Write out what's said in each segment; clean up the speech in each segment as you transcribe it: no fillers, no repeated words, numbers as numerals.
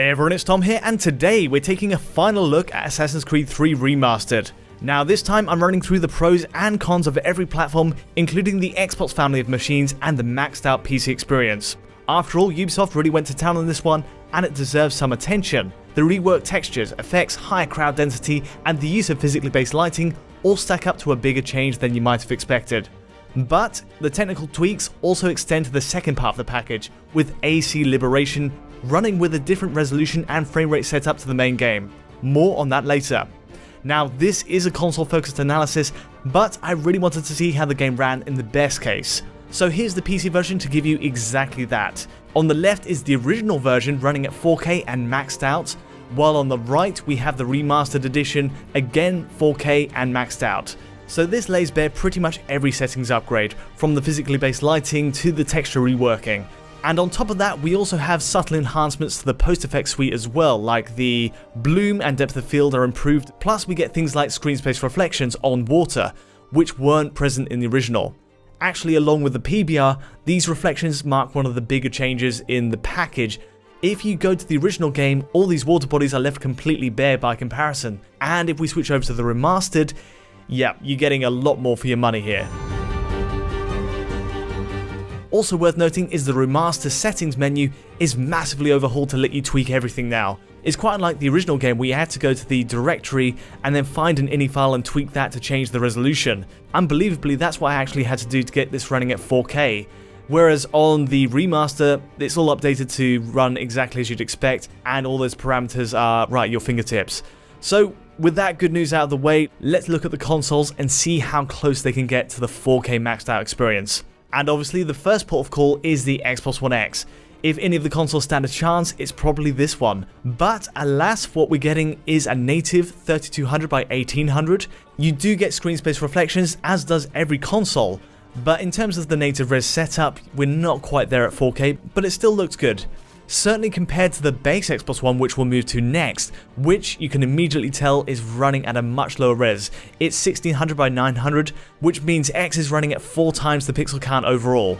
Hey everyone, it's Tom here, and today we're taking a final look at Assassin's Creed 3 Remastered. Now this time I'm running through the pros and cons of every platform, including the Xbox family of machines and the maxed out PC experience. After all, Ubisoft really went to town on this one, and it deserves some attention. The reworked textures, effects, higher crowd density, and the use of physically based lighting all stack up to a bigger change than you might have expected. But the technical tweaks also extend to the second part of the package, with AC Liberation running with a different resolution and frame rate setup to the main game. More on that later. Now this is a console focused analysis, but I really wanted to see how the game ran in the best case. So here's the PC version to give you exactly that. On the left is the original version running at 4K and maxed out, while on the right we have the remastered edition, again 4K and maxed out. So this lays bare pretty much every settings upgrade, from the physically based lighting to the texture reworking. And on top of that, we also have subtle enhancements to the post-effects suite as well, like the bloom and depth of field are improved, plus we get things like screen space reflections on water, which weren't present in the original. Actually, along with the PBR, these reflections mark one of the bigger changes in the package. If you go to the original game, all these water bodies are left completely bare by comparison, and if we switch over to the remastered, yeah, you're getting a lot more for your money here. Also worth noting is the remaster settings menu is massively overhauled to let you tweak everything now. It's quite unlike the original game where you had to go to the directory and then find an ini file and tweak that to change the resolution. Unbelievably, that's what I actually had to do to get this running at 4K. Whereas on the remaster, it's all updated to run exactly as you'd expect, and all those parameters are right at your fingertips. So with that good news out of the way, let's look at the consoles and see how close they can get to the 4K maxed out experience. And obviously the first port of call is the Xbox One X. If any of the consoles stand a chance, it's probably this one. But alas, what we're getting is a native 3200 by 1800. You do get screen space reflections, as does every console. But in terms of the native res setup, we're not quite there at 4K, but it still looks good. Certainly compared to the base Xbox One, which we'll move to next, which you can immediately tell is running at a much lower res. It's 1600 by 900, which means X is running at 4 times the pixel count overall.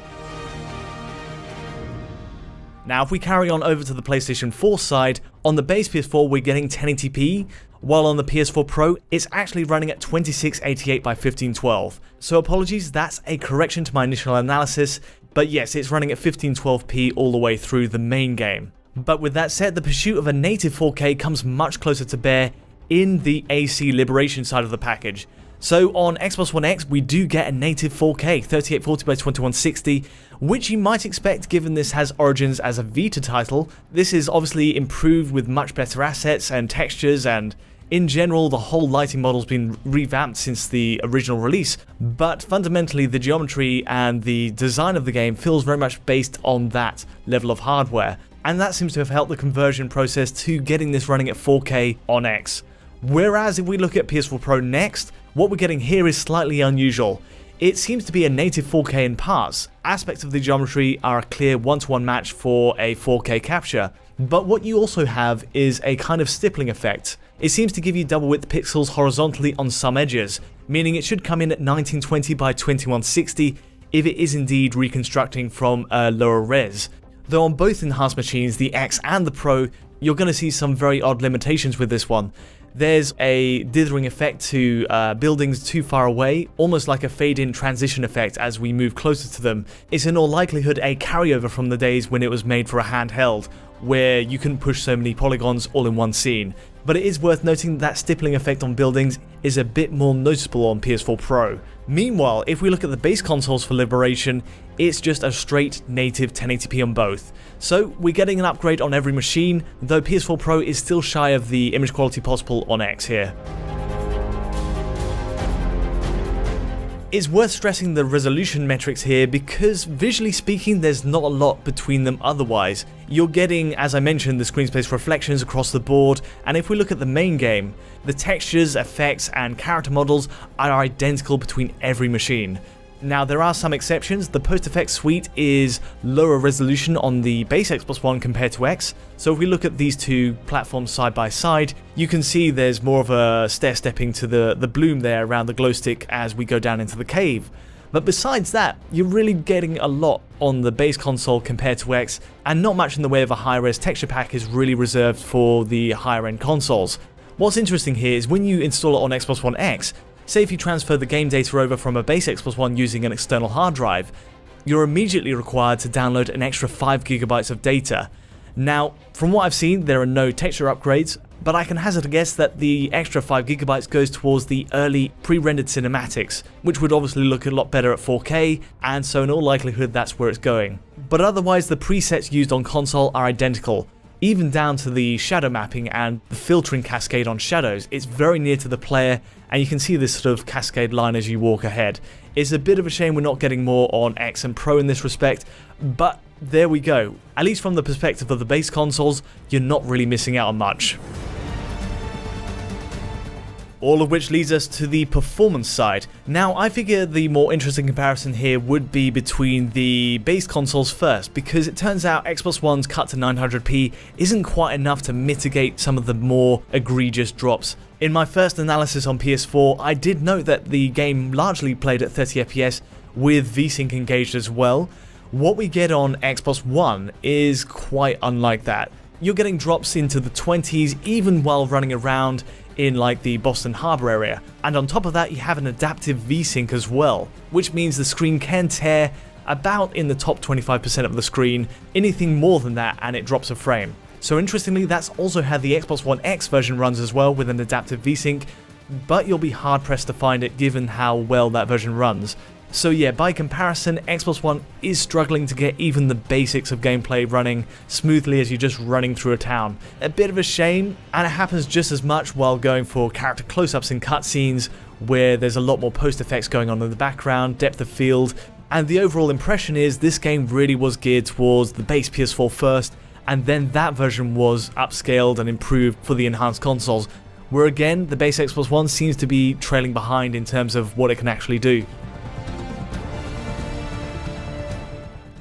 Now if we carry on over to the PlayStation 4 side, on the base PS4 we're getting 1080p, while on the PS4 Pro it's actually running at 2688 by 1512. So apologies, that's a correction to my initial analysis, but yes, it's running at 1512p all the way through the main game. But with that said, the pursuit of a native 4K comes much closer to bear in the AC Liberation side of the package. So on Xbox One X, we do get a native 4K, 3840 by 2160, which you might expect given this has origins as a Vita title. This is obviously improved with much better assets and textures, and in general the whole lighting model's been revamped since the original release, but fundamentally the geometry and the design of the game feels very much based on that level of hardware, and that seems to have helped the conversion process to getting this running at 4K on X. Whereas if we look at PS4 Pro next, what we're getting here is slightly unusual. It seems to be a native 4K in parts. Aspects of the geometry are a clear one-to-one match for a 4K capture, but what you also have is a kind of stippling effect. It seems to give you double width pixels horizontally on some edges, meaning it should come in at 1920 by 2160 if it is indeed reconstructing from a lower res. Though on both enhanced machines, the X and the Pro, you're going to see some very odd limitations with this one. There's a dithering effect to buildings too far away, almost like a fade-in transition effect as we move closer to them. It's in all likelihood a carryover from the days when it was made for a handheld, where you couldn't push so many polygons all in one scene. But it is worth noting that stippling effect on buildings is a bit more noticeable on PS4 Pro. Meanwhile, if we look at the base consoles for Liberation, it's just a straight native 1080p on both. So we're getting an upgrade on every machine, though PS4 Pro is still shy of the image quality possible on X here. It's worth stressing the resolution metrics here because visually speaking there's not a lot between them otherwise. You're getting, as I mentioned, the screen space reflections across the board, and if we look at the main game, the textures, effects and character models are identical between every machine. Now there are some exceptions. The post-effects suite is lower resolution on the base Xbox One compared to X, so if we look at these two platforms side by side, you can see there's more of a stair-stepping to the bloom there around the glow stick as we go down into the cave. But besides that, you're really getting a lot on the base console compared to X, and not much in the way of a high-res texture pack is really reserved for the higher-end consoles. What's interesting here is when you install it on Xbox One X, say if you transfer the game data over from a base Xbox One using an external hard drive, you're immediately required to download an extra 5 GB of data. Now, from what I've seen, there are no texture upgrades, but I can hazard a guess that the extra 5 GB goes towards the early pre-rendered cinematics, which would obviously look a lot better at 4K, and so in all likelihood that's where it's going. But otherwise the presets used on console are identical. Even down to the shadow mapping and the filtering cascade on shadows, it's very near to the player, and you can see this sort of cascade line as you walk ahead. It's a bit of a shame we're not getting more on X and Pro in this respect, but there we go. At least from the perspective of the base consoles, you're not really missing out on much. All of which leads us to the performance side. Now, I figure the more interesting comparison here would be between the base consoles first, because it turns out Xbox One's cut to 900p isn't quite enough to mitigate some of the more egregious drops. In my first analysis on PS4, I did note that the game largely played at 30 FPS with VSync engaged as well. What we get on Xbox One is quite unlike that. You're getting drops into the 20s even while running around in like the Boston Harbor area, and on top of that you have an adaptive VSync as well, which means the screen can tear about in the top 25% of the screen. Anything more than that and it drops a frame. So interestingly, that's also how the Xbox One X version runs as well, with an adaptive VSync, but you'll be hard pressed to find it given how well that version runs. So yeah, by comparison, Xbox One is struggling to get even the basics of gameplay running smoothly as you're just running through a town. A bit of a shame, and it happens just as much while going for character close-ups in cutscenes, where there's a lot more post effects going on in the background, depth of field, and the overall impression is this game really was geared towards the base PS4 first, and then that version was upscaled and improved for the enhanced consoles, where again, the base Xbox One seems to be trailing behind in terms of what it can actually do.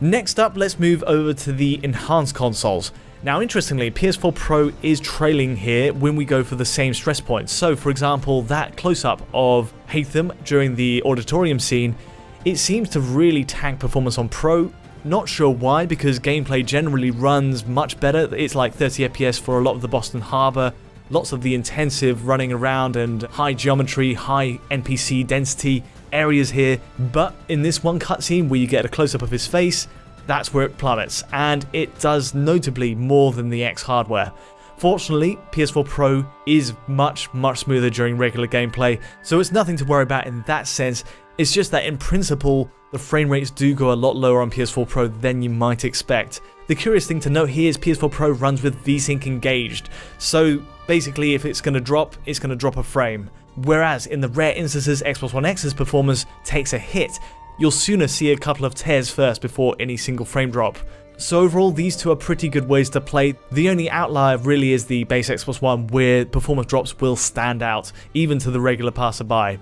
Next up, let's move over to the enhanced consoles. Now interestingly, PS4 Pro is trailing here when we go for the same stress points. So for example, that close-up of Hatham during the auditorium scene, it seems to really tank performance on Pro. Not sure why, because gameplay generally runs much better. It's like 30 FPS for a lot of the Boston Harbor, lots of the intensive running around and high geometry, high NPC density areas here, but in this one cutscene where you get a close-up of his face, that's where it plummets, and it does notably more than the X hardware. Fortunately, PS4 Pro is much smoother during regular gameplay, so it's nothing to worry about in that sense. It's just that in principle, the frame rates do go a lot lower on PS4 Pro than you might expect. The curious thing to note here is PS4 Pro runs with VSync engaged, so basically if it's going to drop a frame. Whereas in the rare instances Xbox One X's performance takes a hit, you'll sooner see a couple of tears first before any single frame drop. So overall, these two are pretty good ways to play. The only outlier really is the base Xbox One, where performance drops will stand out, even to the regular passerby.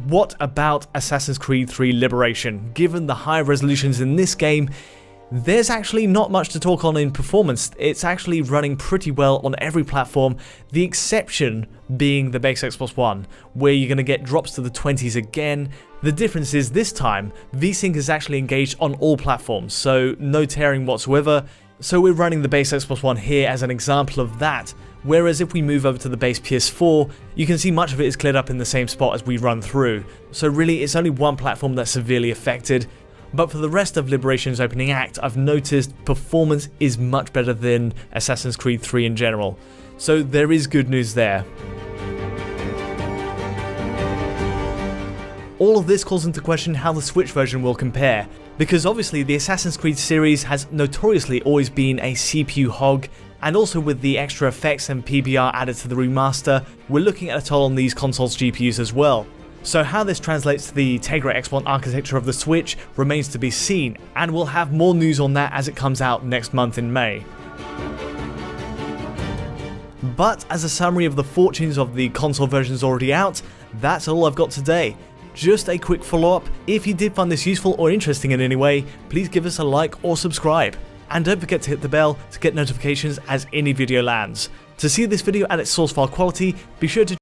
What about Assassin's Creed 3 Liberation? Given the high resolutions in this game, there's actually not much to talk on in performance. It's actually running pretty well on every platform, the exception being the base Xbox One, where you're going to get drops to the 20s again. The difference is this time, VSync is actually engaged on all platforms, so no tearing whatsoever. So we're running the base Xbox One here as an example of that, whereas if we move over to the base PS4, you can see much of it is cleared up in the same spot as we run through. So really it's only one platform that's severely affected. But for the rest of Liberation's opening act, I've noticed performance is much better than Assassin's Creed 3 in general. So there is good news there. All of this calls into question how the Switch version will compare, because obviously the Assassin's Creed series has notoriously always been a CPU hog, and also with the extra effects and PBR added to the remaster, we're looking at a toll on these consoles' GPUs as well. So how this translates to the Tegra X1 architecture of the Switch remains to be seen, and we'll have more news on that as it comes out next month in May. But as a summary of the fortunes of the console versions already out, that's all I've got today. Just a quick follow-up, if you did find this useful or interesting in any way, please give us a like or subscribe. and don't forget to hit the bell to get notifications as any video lands. To see this video at its source file quality, be sure to